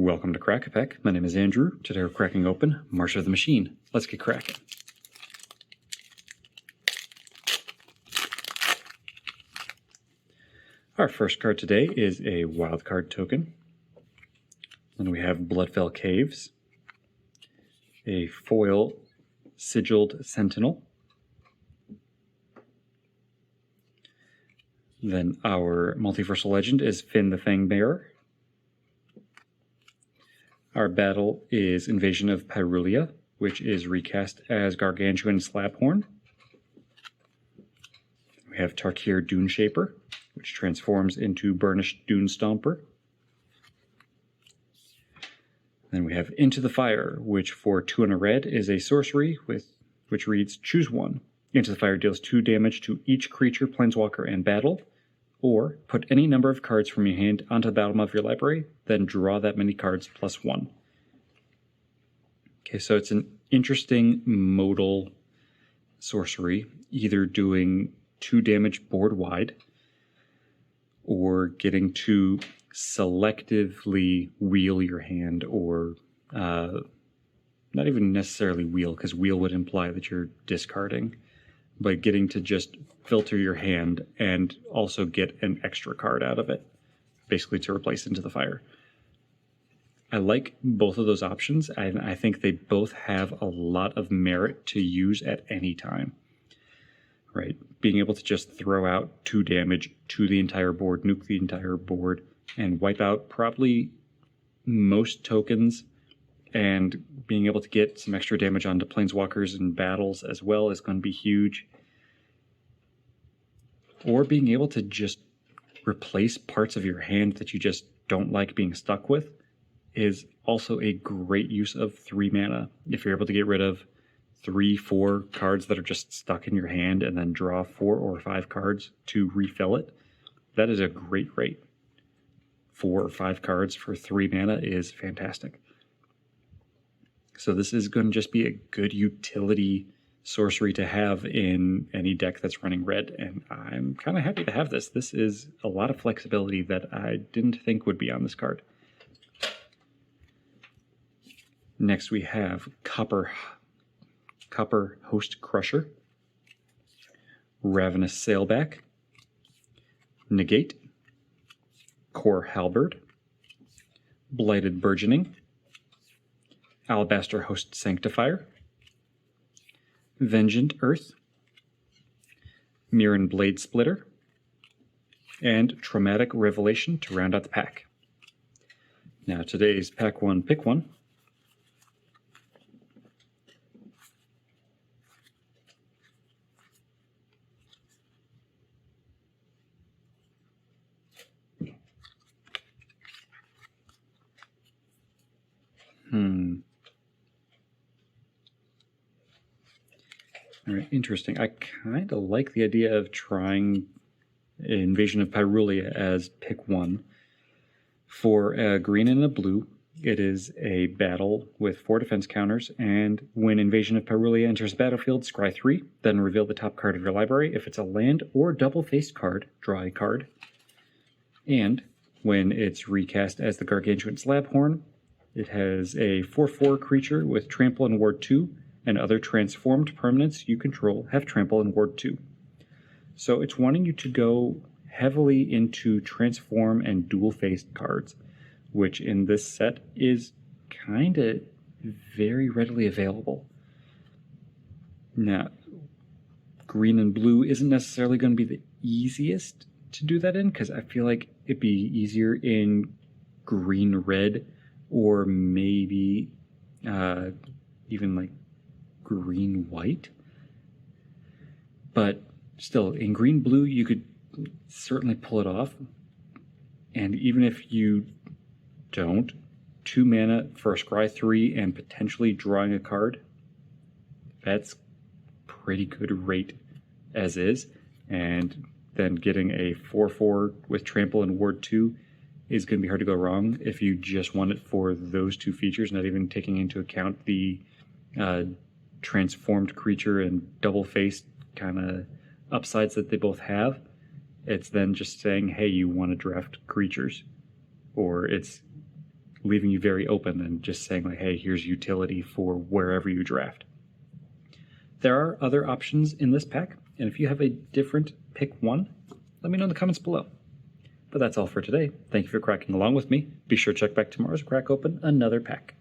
Welcome to Crack-A-Peck. My name is Andrew. Today we're cracking open March of the Machine. Let's get cracking. Our first card today is a wild card token. Then we have Bloodfell Caves, a foil sigiled sentinel. Then our multiversal legend is Finn the Fangbearer. Our battle is Invasion of Pyrulia, which is recast as Gargantuan Slabhorn. We have Tarkir Duneshaper, which transforms into Burnished Dune Stomper. Then we have Into the Fire, which for 2 and a red is a sorcery which reads, choose one. Into the Fire deals 2 damage to each creature, planeswalker, and battle, or put any number of cards from your hand onto the bottom of your library, then draw that many cards plus 1. Okay, so it's an interesting modal sorcery, either doing 2 damage board wide, or getting to selectively wheel your hand, or not even necessarily wheel, because wheel would imply that you're discarding, but getting to just filter your hand and also get an extra card out of it, basically to replace Into the Fire. I like both of those options, and I think they both have a lot of merit to use at any time. Right? Being able to just throw out 2 damage to the entire board, nuke the entire board, and wipe out probably most tokens, and being able to get some extra damage onto planeswalkers and battles as well is going to be huge. Or being able to just replace parts of your hand that you just don't like being stuck with is also a great use of 3 mana. If you're able to get rid of 3-4 cards that are just stuck in your hand and then draw 4 or 5 cards to refill it, that is a great rate. 4 or 5 cards for 3 mana is fantastic. So this is going to just be a good utility sorcery to have in any deck that's running red, and I'm kind of happy to have this. This is a lot of flexibility that I didn't think would be on this card. Next we have Copper Host Crusher, Ravenous Sailback, Negate, Core Halberd, Blighted Burgeoning, Alabaster Host Sanctifier, Vengeant Earth, Mirren Blade Splitter, and Traumatic Revelation to round out the pack. Now today's pack 1 pick 1. All right, interesting. I kind of like the idea of trying Invasion of Pyrulia as pick 1. For a green and a blue, it is a battle with 4 defense counters, and when Invasion of Pyrulia enters the battlefield, scry 3, then reveal the top card of your library. If it's a land or double-faced card, draw a card. And when it's recast as the Gargantuan Slabhorn, it has a 4/4 creature with Trample and Ward 2, and other transformed permanents you control have Trample and Ward 2. So it's wanting you to go heavily into transform and dual-faced cards, which in this set is kind of very readily available. Now, green and blue isn't necessarily going to be the easiest to do that in, because I feel like it'd be easier in green-red, or maybe even like green-white. But still, in green-blue, you could certainly pull it off. And even if you don't, 2 mana for a scry 3 and potentially drawing a card, that's pretty good rate as is. And then getting a 4/4 with Trample and Ward 2 is going to be hard to go wrong if you just want it for those 2 features, not even taking into account the transformed creature and double-faced kind of upsides that they both have. It's then just saying, hey, you want to draft creatures. Or it's leaving you very open and just saying like, hey, here's utility for wherever you draft. There are other options in this pack, and if you have a different pick one, let me know in the comments below. But that's all for today. Thank you for cracking along with me. Be sure to check back tomorrow to crack open another pack.